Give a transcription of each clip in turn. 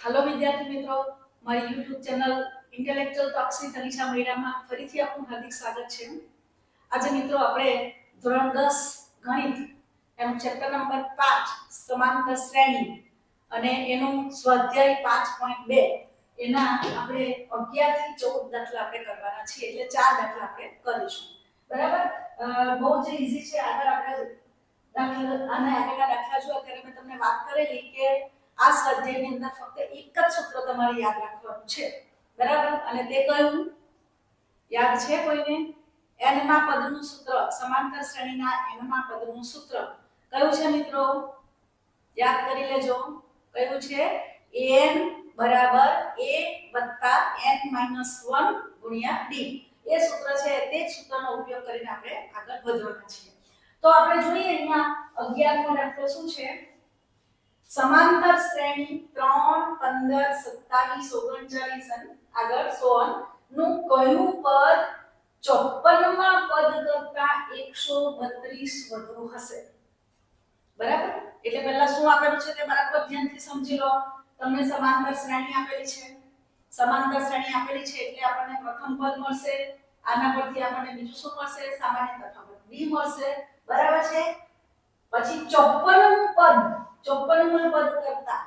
Hello विद्यार्थी मित्रों, મારી YouTube channel intellectual talks with Anisha મૈડામાં ફરીથી આપનું હાર્દિક સ્વાગત છે। આજે મિત્રો આપણે ધોરણ 10 ગણિત એનું ચેપ્ટર નંબર 5 સમાંતર શ્રેણી અને એનું સ્વાધ્યાય 5.2 એના આપણે 11 થી 14 દાખલા આપણે કરવાના છે, એટલે 4 દાખલા આપણે કરીશું। બરાબર, બહુ જ ઈઝી છે। આગળ આપણે દાખલા આના આગળના દાખલા જો અત્યારે મેં તમને વાત કરેલી કે આ સ્વાધ્યાયની અંદર ફક્ત એક જ સૂત્ર તમારે યાદ રાખવાનું છે, બરાબર। અને તે કયું યાદ છે કોઈને? n માં પદનું સૂત્ર, સમાંતર શ્રેણીના n માં પદનું સૂત્ર કયું છે મિત્રો? યાદ કરી લેજો, કયું છે? n બરાબર a n - 1 * d। એ સૂત્ર છે, તે જ સૂત્રનો ઉપયોગ કરીને આપણે આગળ વધવાના છીએ। તો આપણે જોઈએ અહીંયા 11મો દાખલો શું છે? સમાંતર શ્રેણી 3 15 27 39 આગળ 100 નું કયું પદ 54માં પદ કરતા 132 વધુ હશે? બરાબર, એટલે પહેલા શું આપેલું છે તે બરાબર ધ્યાનથી સમજી લો। તમને સમાંતર શ્રેણી આપેલી છે, સમાંતર શ્રેણી આપેલી છે એટલે આપણને પ્રથમ પદ મળશે, આના પરથી આપણને બીજું શું મળશે? સામાન્ય તફાવત b મળશે, બરાબર છે। પછી 54મું પદ, 54માં પદ કરતા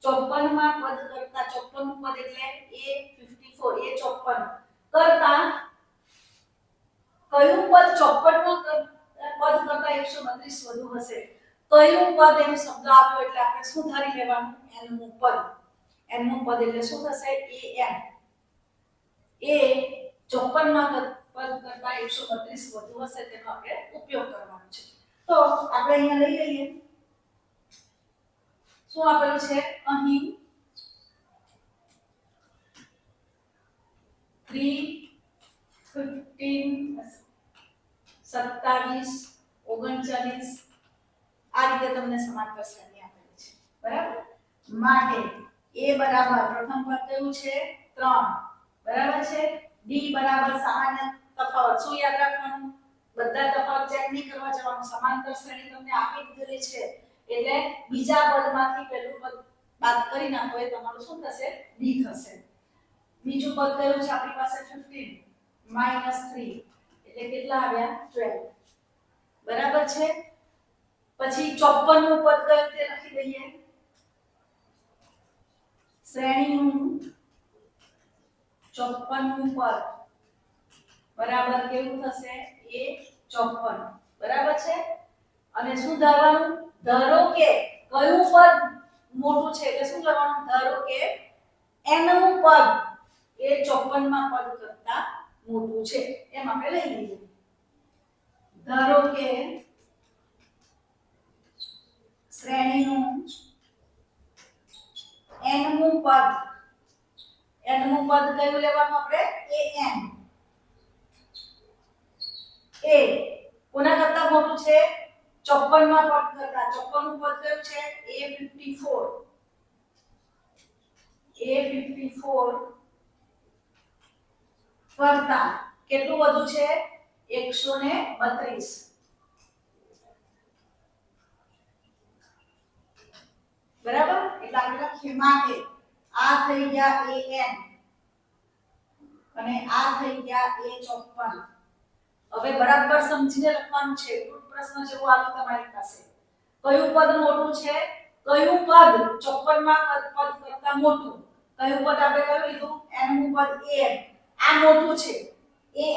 54માં પદ કરતા 54મું પદ એટલે a54 કરતા કયું પદ 54માં પદ કરતા 132 વધુ હશે? કયું પદ એનો શબ્દ આવ્યો એટલે આપણે શું ધારી લેવાનું? nમું પદ। nમું પદ એટલે શું થશે? an। એ 54માં પદ કરતા 132 વધુ હશે તેનો આપણે ઉપયોગ કરવાનો છે। તો આપણે અહીંયા લઈ લઈએ, શું આપેલું છે અહીં? 3 15 27 39 આ રીતે તમને સમાંતર શ્રેણી આપેલી છે, બરાબર। માટે a બરાબર પ્રથમ પદ કયું છે? 3, બરાબર છે। d બરાબર સામાન્ય તફાવત, શું યાદ રાખવાનું? બધા તફાવત ચેક નહીં કરવા જવાનું, સમાંતર શ્રેણી તમને આપી દીધેલી છે એટલે બીજા પદમાંથી પહેલું પદ બાદ કરી નાખો એ તમારું શું થશે? d થશે। બીજું પદ કયું છે આપણી પાસે? 15 - 3 એટલે કેટલા આવ્યા? 12, બરાબર છે। પછી 54મું પદ કયું તે લખી દઈએ, શ્રેણીનું 54મું પદ બરાબર કેવું થશે? a54, બરાબર છે। અને શું ધારવાનું? ધારો કે કયું પદ મોટું છે એટલે શું કરવાનું? ધારો કે nમું પદ એ 54માં પદ કરતા મોટું છે, એમ આપણે લઈ લઈએ। ધારો કે શ્રેણીનું nમું પદ, nમું પદ કયું લેવાનું આપણે? an। એ કોના કરતા મોટું છે? 54માં પદ કરતા। 54મું પદ કયું છે? a54 કરતા કેટલું વધુ છે? 132, બરાબર। એટલે આપણે લખીએ માટે આ થઈ ગયા an અને આ થઈ ગયા a54। હવે બરાબર સમજીને લખવાનું છે, પૂર્વ પ્રશ્ન જેવું આવ્યું તમારી પાસે। કયું પદ મોટું છે? કયું પદ 54માં પદ કરતા મોટું? કયું પદ આપણે કયું લીધું? nમું પદ an, આ મોટું છે,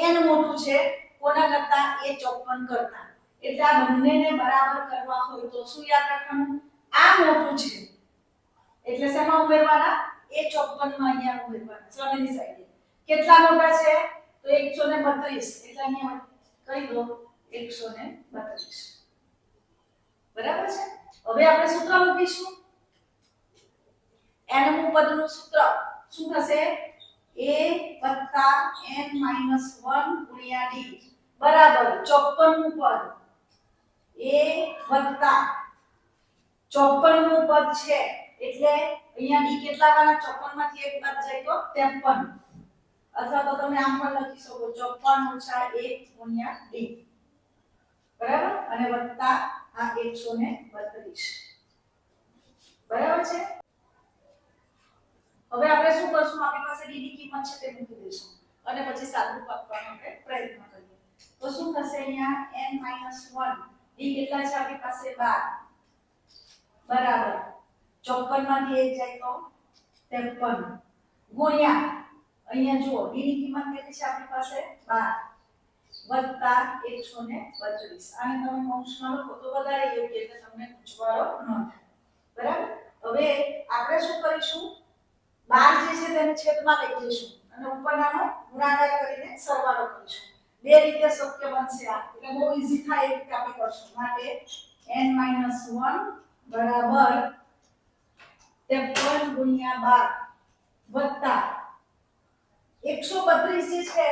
an મોટું છે કોના કરતા? a54 કરતા। એટલે આ બંનેને બરાબર કરવા હોય તો શું યાદ રાખવાનું? આ મોટું છે એટલે શેમાં ઉમેરવાના? a54 માં અહીંયા ઉમેરવાના, સામેની સાઈડે। કેટલા મોટા છે? તો 132 એટલે અહીંયા કહી દો 132, બરાબર છે। હવે આપણે સૂત્ર મૂકીશું, nમું પદનું સૂત્ર શું થશે? a n - 1 * d બરાબર 54મું પદ a 54મું પદ છે એટલે અહીંયા d કેટલા આવવાના? 54 માંથી એક બાદ જાય તો 53, અથવા તો તમે આમ પણ લખી શકો 54 - 1 * d, બરાબર। અને વત્તા આ 132, બરાબર છે। કરશું, આપણી પાસે d ની કિંમત છે તે મૂકી દઈશું અને પછી સાદુરૂપ આપવાનો આપણે પ્રયત્ન કરીએ. તો શું થશે અહીંયા n - 1 d કેટલા છે આપણી પાસે 12 બરાબર 54 માંથી 1 જાય તો 53 ગુણ્યા અહીંયા જુઓ d ની કિંમત કેટલી છે આપણી પાસે 12 વત્તા 132. આને તમે કૌંસમાં લખો તો વધારે યોગ્ય એટલે તમને પૂછવાળો ન થાય. બરાબર. હવે આપણે શું કરીશું, 12 જે છે તેને છેદમાં લઈ જઈશું અને ઉપરનાનો ગુણાકાર કરીને સરવાળો કરીશું. બે રીતે શક્ય બનશે આ, એટલે બહુ ઈઝી થાય એ રીતે આપણે કરશું. માટે n - 1 બરાબર 53 ગુણ્યા 12 વત્તા 132 જે છે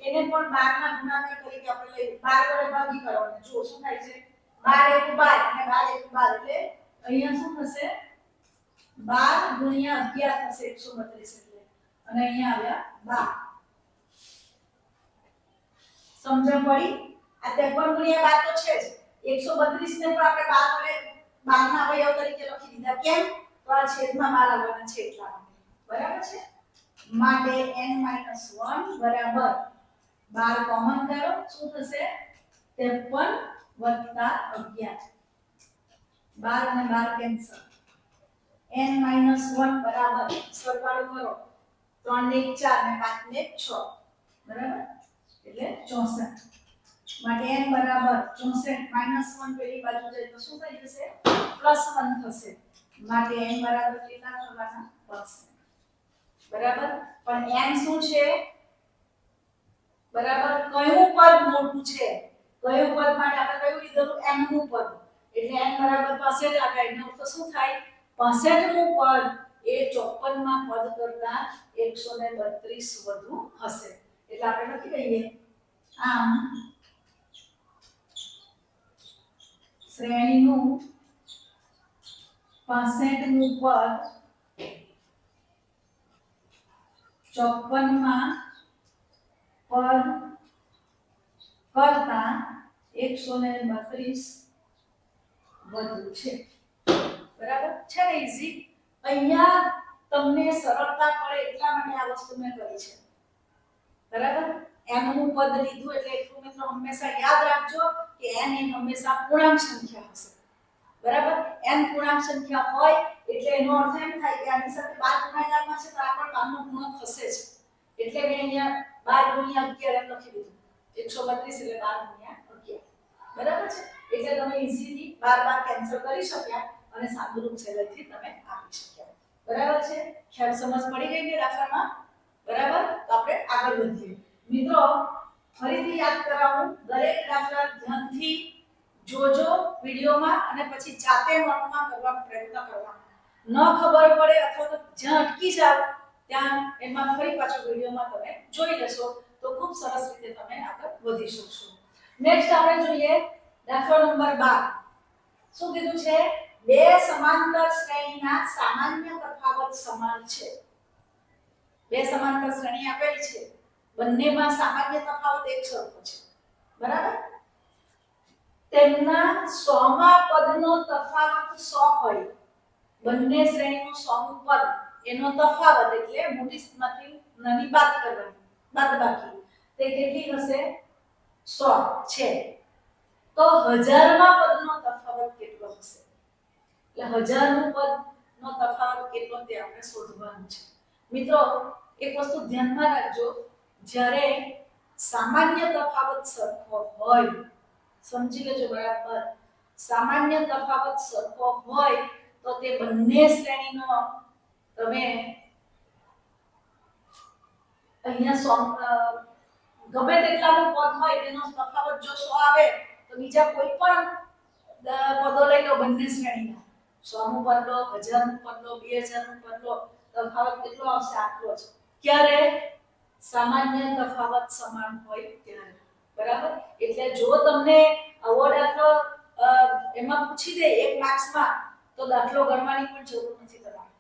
એને પણ 12 ના ગુણાકાર તરીકે આપણે લઈ 12 વડે ભાગી કરવાનો. જો શું થાય છે 12 * 1 12 અને 12 * 1 12 એટલે અહીંયા શું થશે 12 ગુણ્યા 11 થશે 132 એટલે અને અહીંયા આવ્યા 12. સમજણ પડી? આ 53 ગુણ્યા 12 તો છે જ, 132 ને પણ આપણે 12 વડે 12 ના અવયવ તરીકે લખી દીધા. કેમ? તો આ છેદમાં 12 આવવાના છે એટલા માટે. બરાબર છે. માટે n - 1 બરાબર 12 કોમન કરો શું થશે 53 વત્તા 11 12 અને 12 કેન્સલ. n - 1 બરાબર સરવાળો કરો 3 ને 1 4 ને 5 ને 6 બરાબર એટલે 64. માટે n બરાબર 64 - 1 પેલી બાજુ જાય તો શું થઈ જશે +1 થશે. માટે n બરાબર કેટલા થવાના 100. બરાબર. પણ n શું છે બરાબર કયું પદ મોટું છે, કયું પદ માટે આપણે કયું લીધેલું n નું પદ, એટલે n બરાબર 65 આવે એનો અર્થ શું થાય 65 નું પદ એ 54 માં પદ કરતા 132 વધુ હશે. એટલે આપણે લખી દઈએ આમ શ્રેણીનું 65 નું પદ 54 માં પદ કરતા 132 વધુ છે. બરાબર છે ને ઈઝી. અહીંયા તમને સરળતા પડે એટલા માટે આ વસ્તુ મેં કરી છે. બરાબર. n નું પદ લીધું એટલે એટલું મિત્રો હંમેશા યાદ રાખજો કે n એ હંમેશા પૂર્ણાંક સંખ્યા હશે. બરાબર. n પૂર્ણાંક સંખ્યા હોય એટલે એનો અર્થ એમ થાય કે આની સાથે 12 ગુણાકારમાં છે તો આ પણ 12 નો ગુણક થશે જ. એટલે મેં અહીંયા 12 ગુણ્યા 11 એમ લખી દીધું. 132 એટલે 12 ગુણ્યા 11. બરાબર છે. એટલે તમે ઈઝીલી 12 કેન્સલ કરી શક્યા અને સાદુરૂપ સહેલાઈથી તમે આપી શક્યા. બરાબર છે. ખ્યાલ સમજ પડી ગઈ ને દાખલામાં? બરાબર. તો આપણે આગળ વધીએ. મિત્રો ફરીથી યાદ કરાવું, દરેક દાખલા ધ્યાનથી જોજો વિડિયોમાં અને પછી જાતે નોટમાં કરવાનો પ્રયત્ન કરવાનો. ન ખબર પડે અથવા તો જ્યાં અટકી જાવ ત્યાં એમાં ફરી પાછો વિડિયોમાં તમે જોઈ લેશો તો ખૂબ સરસ રીતે તમે આગળ વધી શકશો. નેક્સ્ટ આપણે જોઈએ દાખલો નંબર 12. શું કીધું છે? બે સમાંતર શ્રેણીના સામાન્ય તફાવત સમાન છે. બે સમાંતર શ્રેણી આપેલી છે, બંનેમાં સામાન્ય તફાવત એક સરખો છે. બરાબર. તેમના 100મા પદનો તફાવત 100 હોય, બંને શ્રેણીનું 100મું પદ એનો તફાવત એટલે મોટીમાંથી નાની બાદ કરવાની, બાદબાકી, તે કેટલી હશે 100 છે. તો 1000મા પદનો તફાવત કેટલો હશે? એટલે 1000નું પદનો તફાવત કેટલો તે આપણે શોધવાનું છે. મિત્રો એક વસ્તુ ધ્યાનમાં રાખજો, જ્યારે સામાન્ય તફાવત સરખો હોય, સમજી લેજો બરાબર, સામાન્ય તફાવત સરખો હોય તો તે બંને શ્રેણીનો તમે અહીંયા ગમે તેટલાનું પદ હોય તેનો તફાવત જો 100 આવે તો બીજા કોઈ પણ પદો લઈ લો બંને શ્રેણીના, 100મું પદ લો, 1000મું પદ લો, 2000મું પદ લો, તફાવત કેટલો આવશે? આટલો જ. ક્યારે? સામાન્ય તફાવત સમાન હોય ત્યારે. બરાબર. એટલે જો તમને આવો દાખલો એમાં પૂછી દે 1 માર્ક્સમાં તો દાખલો ગણવાની પણ જરૂર નથી તમારે.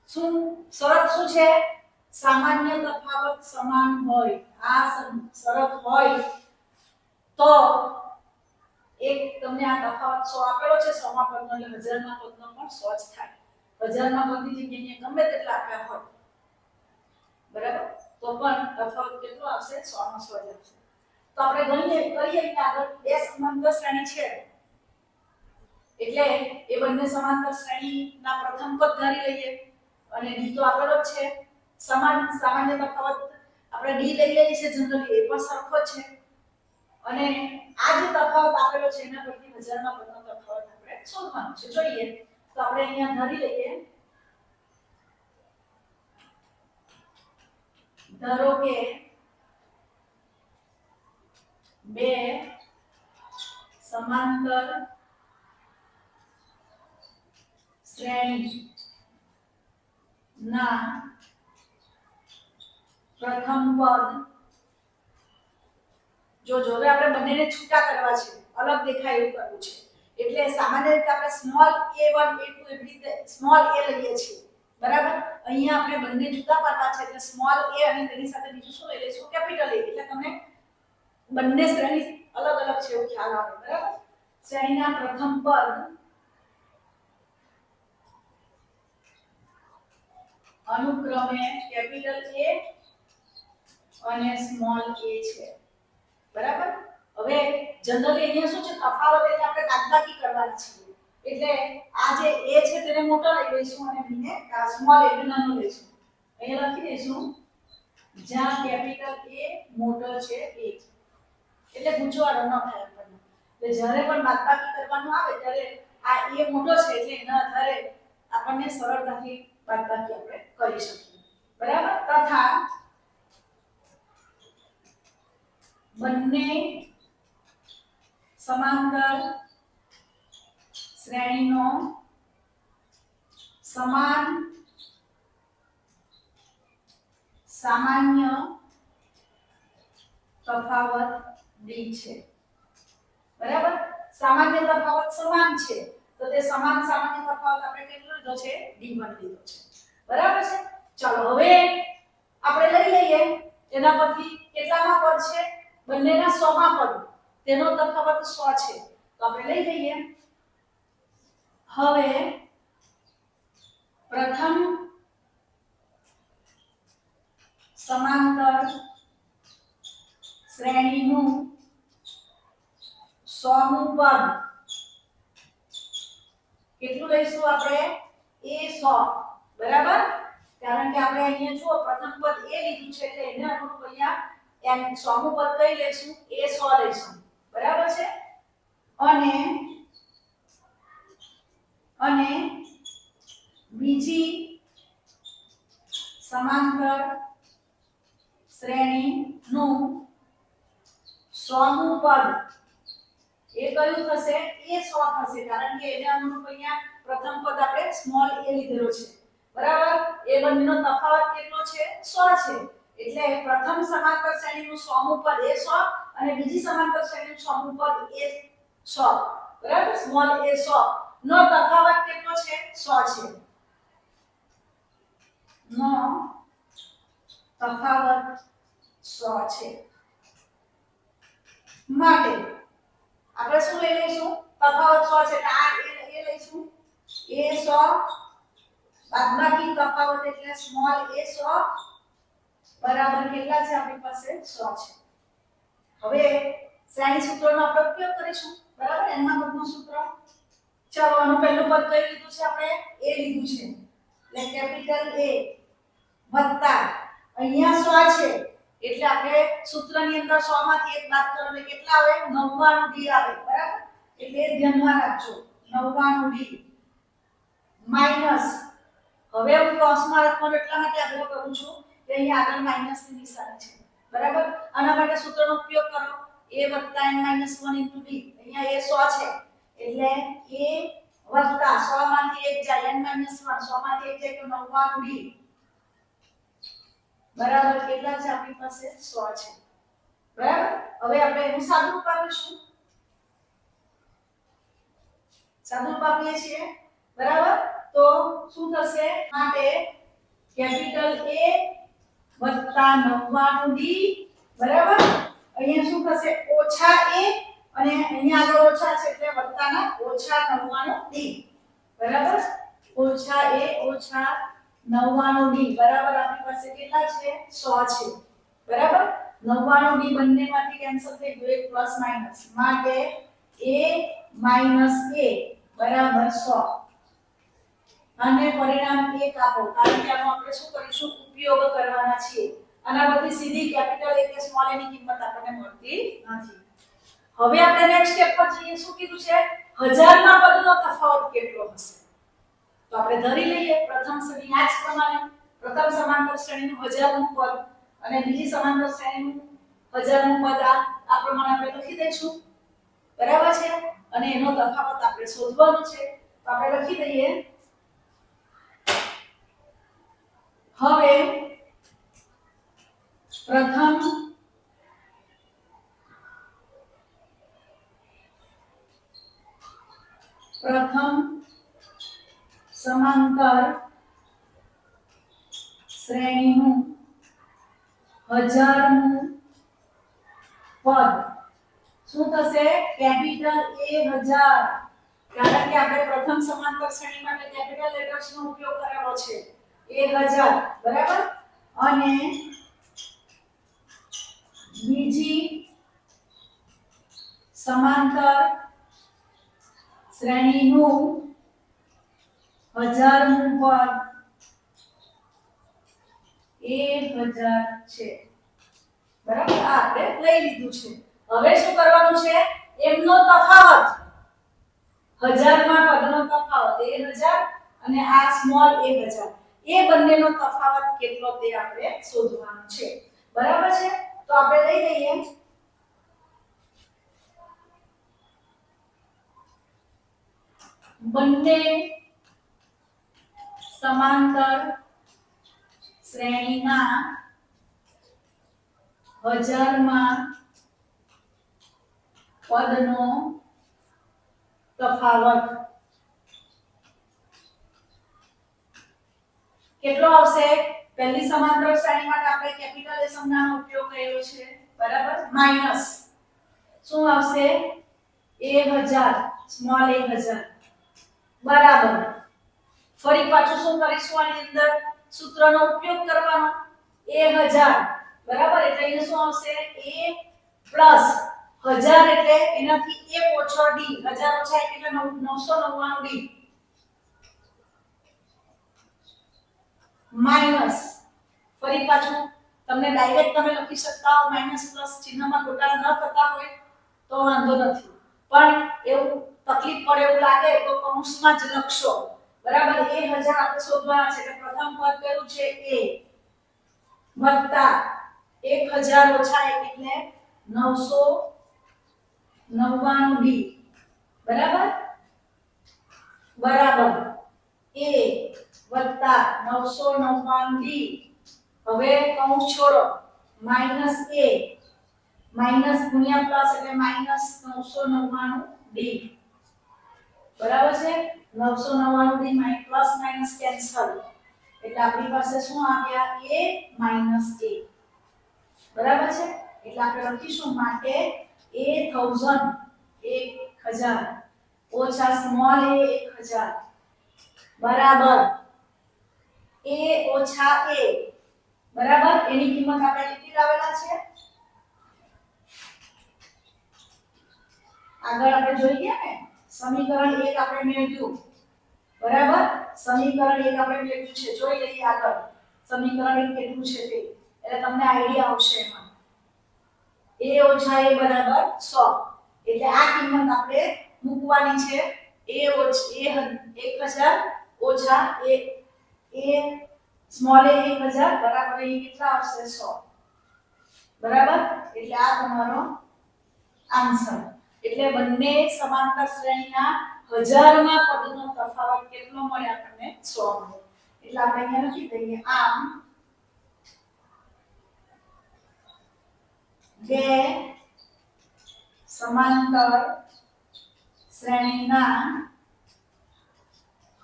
શું શરત શું છે? સામાન્ય તફાવત સમાન હોય. આ શરત હોય તો એક તમને આ તફાવત 100 આપેલો છે, 100મા પદનો એટલે 1000મા પદનો પણ 100 જ થાય. 1000મા પદની જગ્યાએ ગમે તેટલા આપ્યા હોય બરાબર, તો પણ તફાવત કેટલો આવશે? 100 નો 100 જ આવશે. તો આપણે ગણીએ કરીએ કે આગળ બે સમાંતર શ્રેણી છે એટલે એ બંને સમાંતર શ્રેણીના પ્રથમ પદ ધારી લઈએ અને d તો આગળ જ છે. સામાન્ય તફાવત આપણે d લઈ લઈએ છીએ જનરલી, એ પણ સરખો છે અને આ જે તફાવત આપેલો છે એના પરથી હજારના પદનો તફાવત આપણે શોધવાનો છે. જોઈએ તો આપણે અહીંયા ધારી લઈએ, ધારો કે બે સમાંતર શ્રેણી ના પ્રથમ પદ, જો હવે આપણે બંનેને છૂટા કરવા છે, અલગ દેખાય એવું કરવું છે, એટલે સામાન્ય રીતે આપણે સ્મોલ a1 a2 એવી રીતે સ્મોલ a લઈએ છીએ, બરાબર. અહીંયા આપણે બંને જુદા પાડવા છે એટલે સ્મોલ a અને તેની સાથે બીજું શું લઈ લઈશું? કેપિટલ A, એટલે તમને બંને શ્રેણી અલગ અલગ છે એવું ખ્યાલ આવે, બરાબર. શ્રેણીના પ્રથમ પદ અનુક્રમે કેપિટલ A અને સ્મોલ a છે, બરાબર. હવે જનરલી અહીંયા શું છે, તફાવત એટલે આપણે બાદબાકી કરવાની છે, એટલે આ જે a છે તેને મોટો લઈ લઈશું અને b ને સ્મોલ a ને નાનો લઈશું. અહીંયા લખી દઈશું જ્યાં કેપિટલ A મોટો છે a, એટલે ગૂંચવાડો ન થાય આપણને. એટલે જ્યારે પણ બાદબાકી કરવાનું આવે ત્યારે આ a મોટો છે એટલે એના આધારે આપણને સરળતાથી બાદબાકી આપણે કરી શકીએ, બરાબર. તથા બંને સમાંતર શ્રેણીનો સમાન સામાન્ય તફાવત d છે, બરાબર. સામાન્ય તફાવત સમાન છે તો તે સમાન સામાન્ય તફાવત આપણે કેટલો લીધો છે? d1 લીધો છે, બરાબર છે. ચાલો હવે આપણે લઈ લઈએ એના પરથી કેટલામાં પદ છે? બંનેના 100 માં પદ, તેનો તફાવત 100 છે, તો આપણે લઈ લઈએ. હવે પ્રથમ સમાંતર શ્રેણીનું 100મું પદ કેટલું લઈશું આપણે? a100, બરાબર. કારણ કે આપણે અહીંયા જુઓ પ્રથમ પદ a લીધું છે એટલે એને અનુરૂપ અહીંયા એમ 100મું પદ કઈ લઈશું? a100 લઈશું, બરાબર છે. અને બીજી સમાંતર શ્રેણીનું 100મું પદ એ કયું થશે? a100 થશે, કારણ કે એને અનુરૂપ અહીંયા પ્રથમ પદ આપણે સ્મોલ a લીધેલો છે, બરાબર. એ બંનેનો તફાવત કેટલો છે? 100 છે, એટલે પ્રથમ સમાંતર શ્રેણીનું 100મું પદ a100 અને બીજી સમાંતર શ્રેણીનું 100મું પદ a100, બરાબર. સ્મોલ a100 નો તફાવત કેટલો છે? 100 છે. નો તફાવત 100 છે માટે આપણે શું લઈ લઈશું? તફાવત 100 છે એટલે આ a લઈશું, a100 બાદબાકી તફાવત એટલે સ્મોલ a100 બરાબર કેટલા છે? આપણી પાસે 100 છે. હવે શ્રેણી સૂત્રનો આપણે ઉપયોગ કરીશું, બરાબર. n માં પદનું સૂત્ર. ચાલો આનું પહેલું પદ કઈ લીધું છે? આપણે a લીધું છે, એટલે કેપિટલ A વત્તા અહીંયા 100 છે એટલે આપણે સૂત્રની અંદર 100 માંથી 1 બાદ કરો એટલે કેટલા આવે? 99d આવે, બરાબર. એટલે ધ્યાનમાં રાખજો 99d માઈનસ, હવે હું કૌંસમાં લખવાનો એટલા માટે આગ્રહ કરું છું કે અહીંયા આગળ માઈનસની નિશાની છે, બરાબર. આના માટે સૂત્રનો ઉપયોગ કરો, a n - 1 * d. અહીંયા a 100 છે એટલે a વત્તા 100 માંથી 1 જાય n - 1, 100 માંથી 1 જાય તો 99d બરાબર કેટલા છે? આપણી પાસે 100 છે, બરાબર. હવે આપણે એનું સાદુરૂપ આપીશું, સાદુરૂપ આપીએ છીએ, બરાબર. તો શું થશે? માટે કેપિટલ A વત્તા 99d બરાબર. અહીંયા શું થશે? ઓછા a અને અહીંયા આગળ ઓછા છે એટલે વત્તાના ઓછા 99d બરાબર. ઓછા a ઓછા 99d બરાબર આપણી પાસે કેટલા છે 100 છે બરાબર 99d બંનેમાંથી કેન્સલ થઈ ગયું એક પ્લસ માઈનસ માટે a માઈનસ a બરાબર 100 અને પરિણામ 1 આપો કારણ કે આનો આપણે શું કરીશું ઉપયોગ કરવાના છીએ આના પરથી સીધી કેપિટલ A કે સ્મોલ a ની કિંમત આપણને મળતી નથી હવે આપણે નેક્સ્ટ સ્ટેપ પર જઈએ શું કીધું છે હજારમાં પદનો તફાવત કેટલો હશે તો આપણે ધરી લઈએ પ્રથમ શ્રેણી આ જ પ્રમાણે પ્રથમ સમાંતર શ્રેણીનું 1000 નું પદ અને બીજી સમાંતર શ્રેણીનું 1000 નું પદ આ પ્રમાણે આપણે લખી દઈશું બરાબર છે અને એનો તફાવત આપણે શોધવાનો છે તો આપણે લખી દઈએ હવે પ્રથમ સમાંતર શ્રેણીનું 1000 નું પદ શું થશે કેપિટલ A 1000 કારણ કે આપણે પ્રથમ સમાંતર શ્રેણી માટે કેપિટલ લેટર્સ નો ઉપયોગ કરેલો છે 1000 બરાબર અને બીજી સમાંતર શ્રેણીનું 1000 નું પદ 1000 છે બરાબર આ આપણે લઈ લીધું છે હવે શું કરવાનું છે એમનો તફાવત 1000 માં પદનો તફાવત 1000 અને આ સ્મોલ 1000 એ બંનેનો તફાવત કેટલો તે આપણે શોધવાનું છે બરાબર છે તો આપણે લઈ લઈએ બંને સમાંતર શ્રેણીના 1000 માં પદનો તફાવત કેટલો આવશે પહેલી સમાંતર શ્રેણી માટે આપણે કેપિટલ એ સંજ્ઞાનો ઉપયોગ કર્યો છે બરાબર માઈનસ શું આવશે 1000 સ્મોલ 1000 બરાબર ફરી પાછું શું કરીશું આની અંદર સૂત્રનો ઉપયોગ કરવાનો 1000 બરાબર એટલે અહીંયા શું આવશે a પ્લસ 1000 એટલે એનાથી 1 ઓછો d 1000 ઓછા 1 એટલે 999d માઈનસ ફરી પાછું તમને ડાયરેક્ટ તમે લખી શકતા હો માઈનસ પ્લસ ચિહ્નમાં ઘટાડો ન થતા હોય તો વાંધો નથી પણ એવું તકલીફ પડે એવું લાગે તો કૌંસમાં જ લખશો બરાબર 1000 આપણે શોધવાના છે એટલે પ્રથમ પદ કયું છે a વત્તા 1000 ઓછા 1 એટલે 999d બરાબર બરાબર a વત્તા 999d હવે કૌંસ છોડો માઈનસ a માઈનસ ગુણ્યા પ્લસ એટલે માઈનસ 999d બરાબર છે 999d પ્લસ માઈનસ કેન્સલ એટલે આપણી પાસે શું આવ્યા a માઈનસ a બરાબર છે એટલે આપણે લખીશું માટે 1000 ઓછા સ્મોલ a 1000 બરાબર a ઓછા a બરાબર એની કિંમત આપણે કેટલી લાવેલા છે આગળ આપણે જોઈ ગયા ને સમીકરણ 1 આપણે મેળવ્યું બરાબર સમીકરણ 1 આપણે મેળવ્યું છે જોઈ લઈએ આગળ સમીકરણ 1 કેટલું છે તે એટલે તમને આઈડિયા આવશે એમાં a ઓછા a બરાબર 100 એટલે આ કિંમત આપણે મૂકવાની છે a 1000 ઓછા a સ્મોલ a 1000 બરાબર અહીં કેટલા આવશે 100 બરાબર એટલે આ તમારો આન્સર એટલે બંને સમાંતર શ્રેણીના 1000 માં પદનો તફાવત કેટલો મળે આપણને 100 મળે એટલે આપણે અહીંયા લખી દઈએ આમ બે સમાંતર શ્રેણીના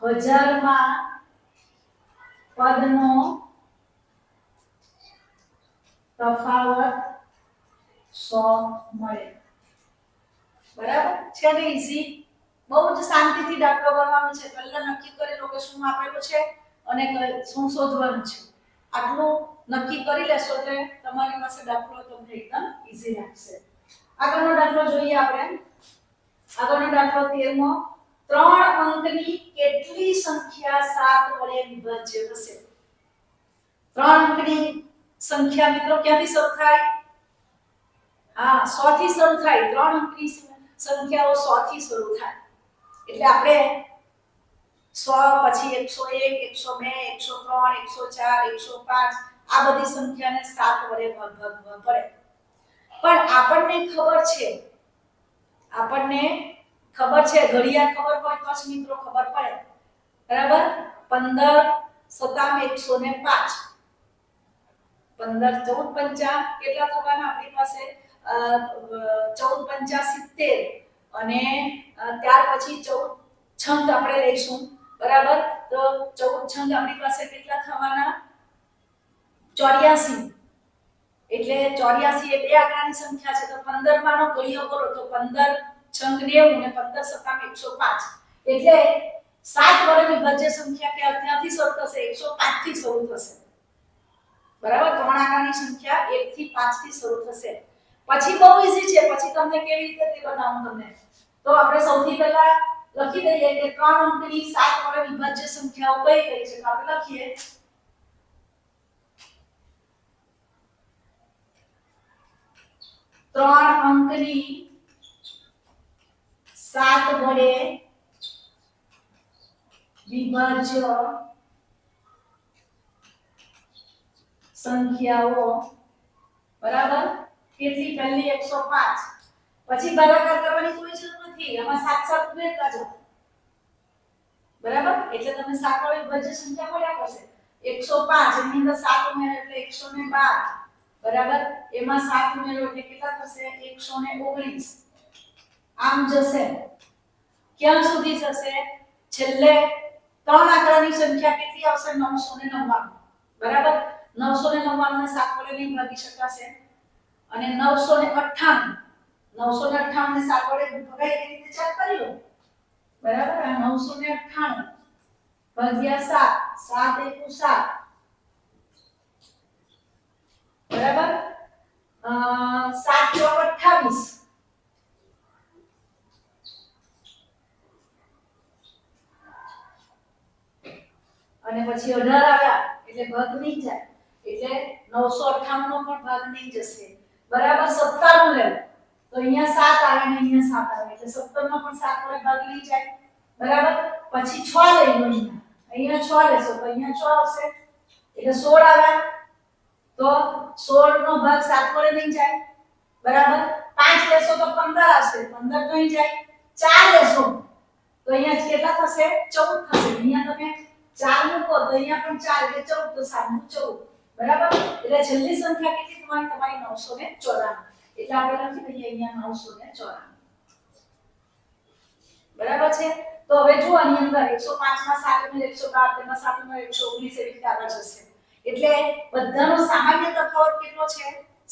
1000 માં પદનો તફાવત 100 મળે બરાબર છે ને ઈઝી બહુ જ શાંતિથી દાખલો ગણવાનો છે પહેલા નક્કી કરી લો કે શું આપેલું છે અને શું શોધવાનું છે આટલું નક્કી કરી લેશો એટલે તમારી પાસે દાખલો તમને એકદમ ઈઝી લાગશે. આગળનો દાખલો જોઈએ આપણે. આગળનો દાખલો 13મો. 3 અંકની કેટલી સંખ્યા 7 વડે વિભાજ્ય હશે? 3 અંકની સંખ્યા મિત્રો ક્યાંથી શરૂ થાય? હા, 100 થી શરૂ થાય. 3 અંકની સંખ્યાઓ 100 થી શરૂ થાય. એટલે આપણે 100 પછી 101 102 103 104 105 આ બધી સંખ્યાને 7 વડે ભાગવા પડે. પણ આપણને ખબર છે ઘડિયા ખબર હોય તો જ મિત્રો ખબર પડે. બરાબર? 15 57 105 15 14 પંચા કેટલા થવાના આપણી પાસે? 14 પંચા 70 અને ત્યાર પછી 14 છંદ આપણે લઈશું. બરાબર? તો 14 છંદ આપણી પાસે કેટલા થવાના? 84. એટલે 84 એ બે આંકડાની સંખ્યા છે તો 15 માનો ઘડિયો કરો તો 15 છંગ 90 અને 15 57 105 એટલે 7 વડે વિભાજ્ય સંખ્યા ક્યાંથી શરૂ થશે? 105 થી શરૂ થશે. બરાબર? ત્રણ આંકડાની સંખ્યા 1 થી 5 થી શરૂ થશે. પછી બહુ ઈઝી છે. પછી તમને કેવી રીતે તે બતાવું તમને. તો આપણે સૌથી પહેલા લખી દઈએ કે 3 અંકની 7 વડે વિભાજ્ય સંખ્યાઓ કઈ કઈ છે? તો આપણે લખીએ 3 અંકની 7 વડે વિભાજ્ય સંખ્યાઓ. બરાબર? કેટલી? પહેલી 105. પછી ભાગાકાર કરવાની કોઈ જરૂર નથી. આમાં 7 7 ઉમેરતા જાઓ. બરાબર? એટલે તમને 7 વડે વિભાજ્ય સંખ્યા મળ્યા કરશે. 105 એની અંદર 7 ઉમેરો એટલે 112. બરાબર? એમાં 7 ઉમેરો એટલે કેટલા થશે? 119. આમ જશે. ક્યાં સુધી જશે? છેલ્લે 3 આંકડાની સંખ્યા કેટલી આવશે? 999. બરાબર? 999 ને 7 વડે નહીં ભાગી શકાશે અને 998 ને 7 વડે ભગાય એ રીતે ચેક કરી લો. બરાબર? આ 998 ભાગ્યા 7 7 * 7. બરાબર? 7 * 28 અને પછી 18 આવ્યા એટલે ભાગ નહીં જાય એટલે 998 નો પણ ભાગ નહીં જશે. બરાબર? 97 લેવું તો અહીંયા 7 આવે ને અહીંયા 7 આવે એટલે 17 નો પણ 7 વડે ભાગ નહીં જાય. બરાબર? પછી 6 લઈ લો. અહીંયા 6 લેશો તો અહીંયા 6 આવશે એટલે 16 આવ્યા તો 16 નો ભાગ 7 વડે નહીં જાય. બરાબર? 5 લેશો તો 15 આવશે 15 નહીં જાય. 4 લેશો તો અહીંયા કેટલા થશે? 14 થશે. અહીંયા તમે 4 મૂકો તો અહીંયા પણ 4 એટલે 14 તો 7 નું 14. બરાબર? એટલે છેલ્લી સંખ્યા કેટલી થવાની? તમારી 994. એટલે આપણે લખી દઈએ અહીંયા 994. બરાબર છે? તો હવે જો આની અંદર 105 માં 7 ઉમેર 112 તેમાં 7 ઉમેર 119 એવી રીતે આગળ જશે. એટલે બધાનો સામાન્ય તફાવત કેટલો છે?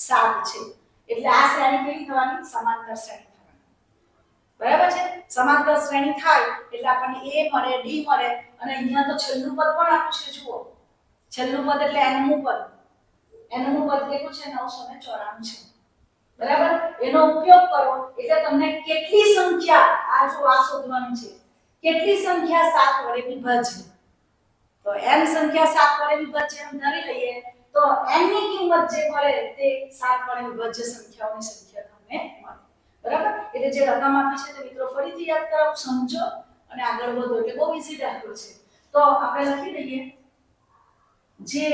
7 છે. એટલે આ શ્રેણી કેવી થવાની? સમાંતર શ્રેણી થવાની. બરાબર છે? સમાંતર શ્રેણી થાય એટલે આપણને A મળે, D મળે અને અહીંયા તો છેલ્લું પદ પણ આપ્યું છે. જુઓ, છેલ્લું પદ એટલે nમું પદ. nમું પદ કેટલું છે? 994 છે. બરાબર? એનો ઉપયોગ કરો એટલે તમને કેટલી સંખ્યા આ જો આ શોધવાનું છે. કેટલી સંખ્યા 7 વડે વિભાજ્ય? તો n સંખ્યા 7 વડે વિભાજ્ય એમ ધારી લઈએ તો n ની કિંમત જે મળે તે 7 વડે વિભાજ્ય સંખ્યાઓની સંખ્યા તમને મળે. બરાબર? એટલે જે રકમ આપી છે તે મિત્રો ફરીથી યાદ કરાવું, સમજો અને આગળ વધો. એટલે બહુ ઈઝી દાખલો છે. તો આપણે લખી દઈએ જે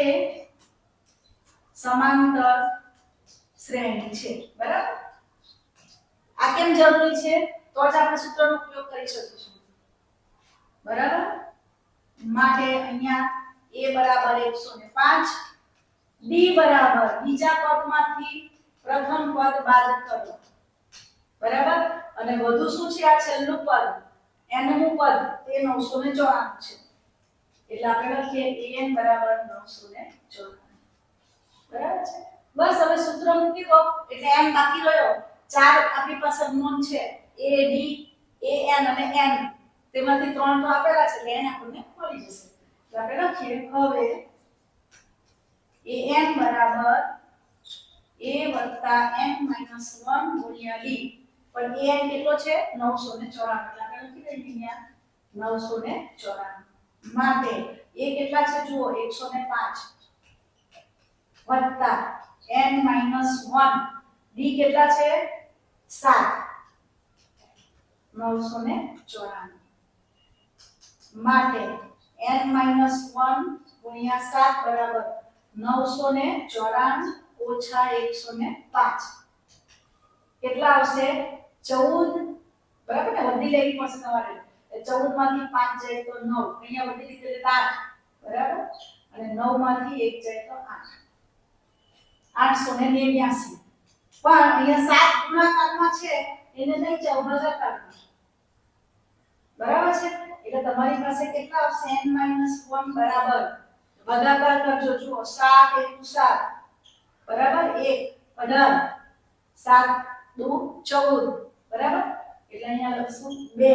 સમાંતર શ્રેણી છે. બરાબર? આ કેમ જરૂરી છે? તો જ આપણે સૂત્રનો ઉપયોગ કરી શકીશું. બરાબર? માટે અહીંયા a બરાબર 105, d બરાબર બીજા પદમાંથી પ્રથમ પદ બાદ કરો. બરાબર? અને વધુ શું છે? આ છેલ્લું પદ nમું પદ તે 994 છે. એટલે આપણે લખીએ an બરાબર 994. બરાબર છે? બસ હવે સૂત્ર મૂકી દો એટલે n બાકી રહ્યો. 4 આપણી પાસે નોન છે a d a n અને n. તેમાંથી 3 તો આપેલા છે એટલે n આપણને મળી જશે. તો આપણે લખીએ હવે an બરાબર a વત્તા n માઈનસ 1 ગુણ્યા d, પણ an કેટલો છે 994, એટલે આપણે લખી દઈએ અહીંયા 994 માટે a કેટલા છે જુઓ 105 વત્તા n માઈનસ 1 d કેટલા છે 7 994 માટે n માઈનસ 1 ગુણ્યા 7 બરાબર 994 ઓછા 105 કેટલા આવશે 14, બરાબર ને વધી લેવી પડશે તમારે 14 માંથી 5 જાય તો 9, અહીંયા વધી લીધે 8 બરાબર, અને 9 માંથી 1 જાય તો 8 889, પણ અહીંયા 7 ગુણાકારમાં છે એને નહીં જાવ ભાગાકારમાં, બરાબર છે, એટલે તમારી પાસે કેટલા આવશે n 1 બરાબર ભાગાકાર કરજો જુઓ 7 * 7 બરાબર 1 18 7 2 14 બરાબર, એટલે અહીંયા લખશું 2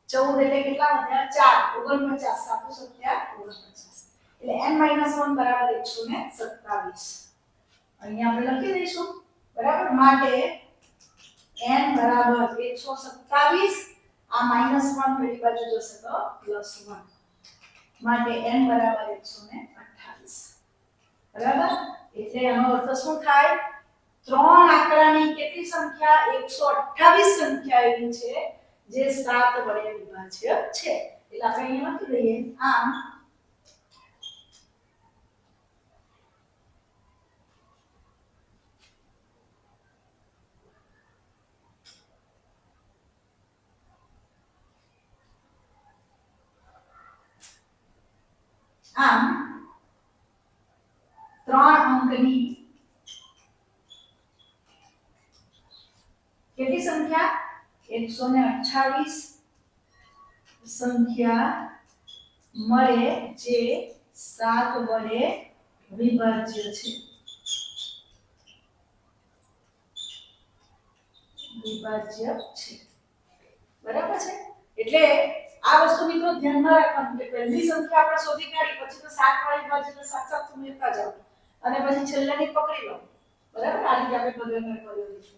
14 એટલે કેટલા વધ્યા 4 49 7 7 49, એટલે n 1 બરાબર 127 અહીંયા આપણે લખી દઈશું બરાબર, માટે n બરાબર 127, આ -1 પેલી બાજુ જશે તો +1, માટે n બરાબર 128 બરાબર, એટલે આનો અર્થ શું થાય 3 આંકડાની કેટલી સંખ્યા 128 સંખ્યા એવી છે જે 7 વડે વિભાજ્ય છે, એટલે આપણે અહીંયા લખી દઈએ આમ 3 અંકની કેટલી સંખ્યા 128 સંખ્યા મળે જે 7 વડે વિભાજ્ય છે, બરાબર છે, એટલે આ વસ્તુ મિત્રો ધ્યાનમાં રાખવાનું કે પહેલી સંખ્યા આપણે શોધી કાઢી પછી તો 7 વાળી બાજુ તો 7 7 ઉમેરતા જાવ અને પછી છેલ્લાની પકડી લો, બરાબર, આ રીતે આપણે ભાગાકાર કર્યો છે.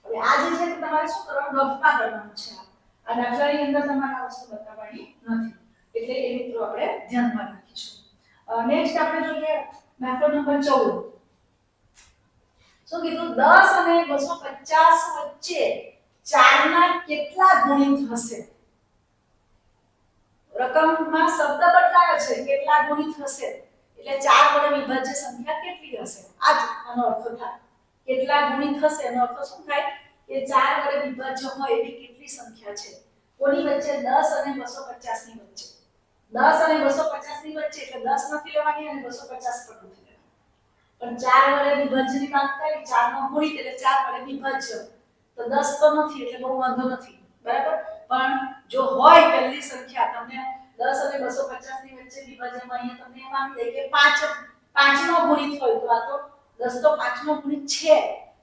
હવે આ જે છે તે તમારે શું કરવાનું રફમાં કરવાનું છે, આ દાખલાની અંદર તમારે આ વસ્તુ બતાવવાની નથી, એટલે એ મિત્રો આપણે ધ્યાનમાં રાખીશું. નેક્સ્ટ આપણે જોઈએ દાખલો નંબર 14. શું કીધું 10 અને 250 વચ્ચે 4 ના કેટલા ગુણિત હશે, રકમમાં શબ્દ બદલાયો છે કેટલા ગુણિત હશે, એટલે 4 વડે વિભાજ્ય સંખ્યા કેટલી હશે, આ જ આનો અર્થ થાય, કેટલા ગુણિત હશે એનો અર્થ શું થાય કે 4 વડે વિભાજ્ય હોય એવી કેટલી સંખ્યા છે, કોની વચ્ચે 10 અને 250 ની વચ્ચે, 10 અને 250 ની વચ્ચે એટલે 10 નથી લેવાની અને 250 પણ નથી લેવાની, પણ 4 વડે વિભાજ્યની વાત કરી, 4 નો ગુણિત એટલે 4 વડે વિભાજ્ય, તો 10 તો નથી એટલે બહુ વાંધો નથી, બરાબર, પણ જો હોય પહેલી સંખ્યા તમને 10 અને 250 ની વચ્ચે વિભાજનમાં અહીંયા તમને એમ આવી જાય કે 5 નો ગુણિત હોય તો આ તો 10 તો 5 નો ગુણિત છે,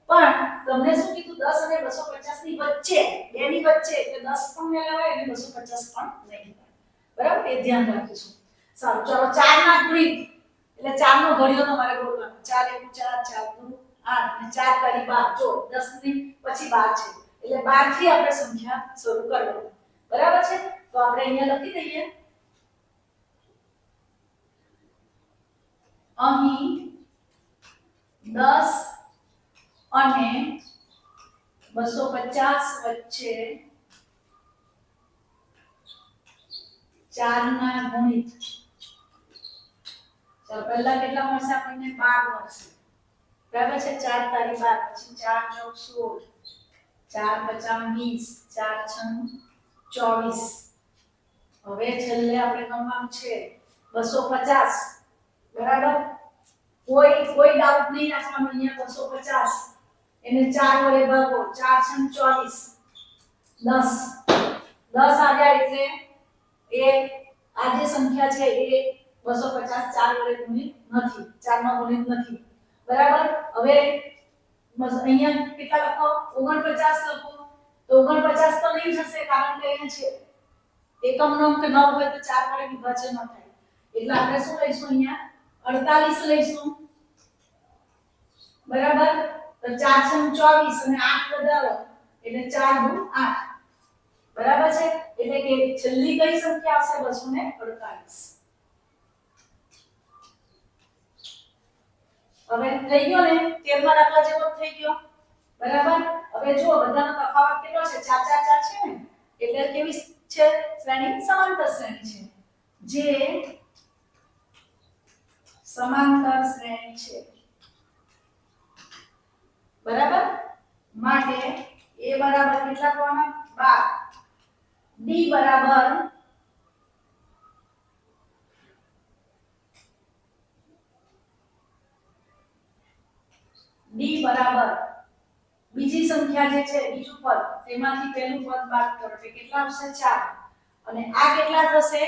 પણ તમને શું કીધું 10 અને 250 ની વચ્ચે, બેની વચ્ચે એટલે 10 પણ ન લેવાય અને 250 પણ નહીં લેવાય, બરાબર, એ ધ્યાન રાખીશું. સારું, ચાલો 4 ના ગુણિત એટલે 4 નો ઘડિયો તમારે બોલવાનો, 4 * 1 = 4, 4 × 2 = 8 અને 4 × 10 ની પછી 12 છે, એટલે 12 થી આપણે સંખ્યા શરૂ કરવાની, બરાબર છે, તો આપણે અહીંયા લખી દઈએ અહીં 10 અને 250 વચ્ચે 4 ના ગુણિત, ચાલો પહેલા કેટલા મળશે આપણને 12 મળશે, બરાબર છે, 4 × 12 પછી 4 × 4 = 16, 4 × 5 = 20, 24, હવે છેલ્લે આપણે ગણવાનું છે 250, બરાબર, કોઈ ડાઉટ નહીં રાખવાનો, અહીંયા 250 એને 4 વડે ભાગો, 4 × 24 10 આવ્યા, એટલે એ આ જે સંખ્યા છે એ 250 4 વડે ગુણિત નથી, 4 નો ગુણિત નથી, બરાબર. હવે અહીંયા કેટલા લખો 49 લખો, તો 49 તો નહીં થશે કારણ કે અહીંયા છે એકમનો અંક 9 હોય તો 4 વડે વિભાજ્ય ન થાય, એટલે આપણે શું લઈશું અહીંયા 48 લઈશું બરાબર તો 4 × 24 અને 8 વધારો એટલે 4 × 8 બરાબર છે એટલે કે છેલ્લી કઈ સંખ્યા આવશે 248 હવે થઈ ગયો ને 13મા દાખલા જેવો થઈ ગયો બરાબર હવે જો બધાનો તફાવત કેટલો છે 4 4 4 છે ને એટલે કેવી છે શ્રેણી સમાંતર શ્રેણી છે જે સમાંતર શ્રેણી છે બરાબર માટે a બરાબર કેટલા કોણ 12 d બરાબર બીજી સંખ્યા જે છે બીજું પદ તેમાંથી પહેલું પદ બાદ કરો એટલે કેટલા આવશે 4 અને આ કેટલા થશે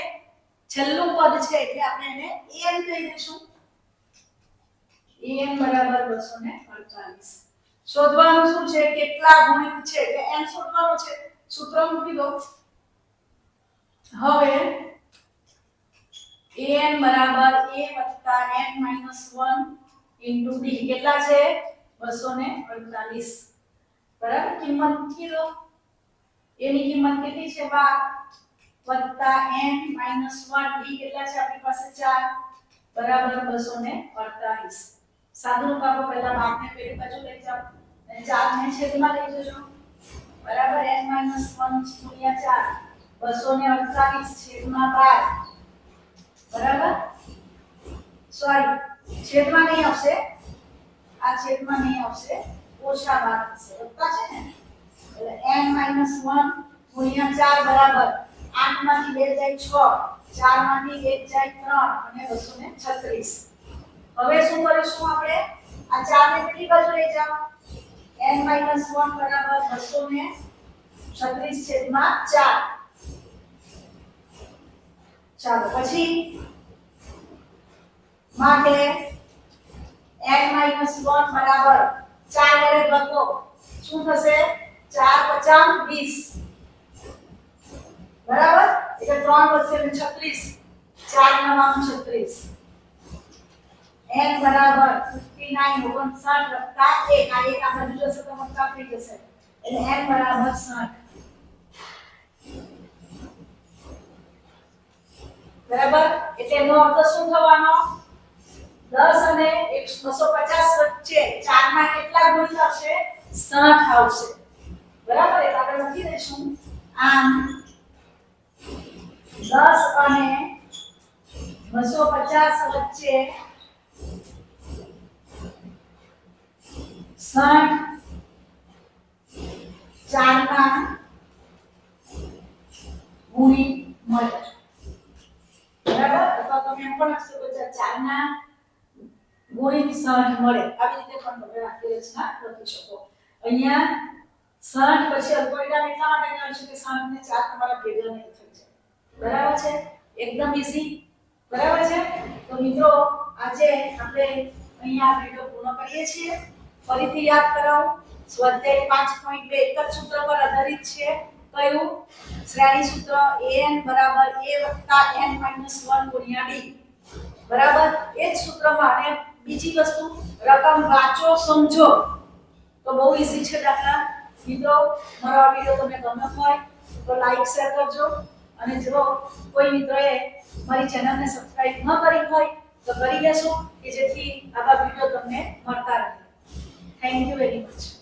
છેલ્લું પદ છે એટલે આપણે એને an કહી દઈશું an બરાબર 248 શોધવાનું શું છે કેટલા ગુણિત છે એટલે n શોધવાનું છે સૂત્ર મૂકી દો હવે an બરાબર a n - 1 * d કેટલા છે 248 બરાબર કિંમત મૂકી દો a ની કિંમત કેટલી છે 12 n - 1 d કેટલા છે આપણી પાસે 4 બરાબર 248 સાદુરૂપ આપો પહેલા 12 ને પેલી બાજુ લઈ જાઓ અને 4 ને છેદમાં લઈ જજો બરાબર n - 1 * 4 248 છેદમાં 12 બરાબર સોરી છેદમાં નહીં આવશે આ છેદમાં નહીં આવશે ઓછા 12 થશે વત્તા છે ને એટલે n - 1 * 4 બરાબર 8 માંથી 2 જાય 6 4 માંથી 1 જાય 3 અને 236 હવે શું કરીશું આપણે આ 4 ને પેલી બાજુ લઈ જાઓ n - 1 બરાબર 236 છેદમાં 4 ચાલો પછી માટે n - 1 બરાબર 4 વડે ભાગો શું થશે 4 × 50 20 બરાબર એટલે 3 વધશે 36 4 × 9 = 36 n બરાબર 59 59 વત્તા 1 આ એક આ બાજુ જશે તો વત્તા થઈ જશે એટલે n બરાબર 60 બરાબર એટલે એનો અર્થ શું થવાનો 10 અને 250 વચ્ચે 4 માં કેટલા ગુણિત આવશે 60 આવશે બરાબર એટલે આપણે લખી દઈશું આમ 10 અને 250 વચ્ચે 60 4 ના ગુણિત મળે બરાબર અથવા તમે એમ પણ લખશો કે 4 ના ગુણિત 60 મળે આવી રીતે પણ તમે આખી રચના લખી શકો અહીંયા 60 પછી અલ્પવિરામ એટલા માટે કર્યું છે કે 60 ને 4 તમારા ભેગા નહીં થઈ જાય બરાબર છે એકદમ ઈઝી બરાબર છે તો મિત્રો આજે આપણે અહીંયા વિડિયો પૂર્ણ કરીએ છીએ ફરીથી યાદ કરાવું સ્વાધ્યાય 5.2 એક જ સૂત્ર પર આધારિત છે કયું શ્રેણી સૂત્ર an બરાબર a n - 1 * d બરાબર એ જ સૂત્રમાં અને બીજી વસ્તુ રકમ વાંચો સમજો તો બહુ ઈઝી છે દાખલા મિત્રો મારો આ વિડિયો તમને ગમ્યો હોય તો લાઈક શેર કરજો અને જો કોઈ મિત્રએ મારી ચેનલને સબસ્ક્રાઇબ ન કરી હોય તો કરી લેશો કે જેથી આવા વિડિયો તમને મળતા રહે થેન્ક યુ વેરી મચ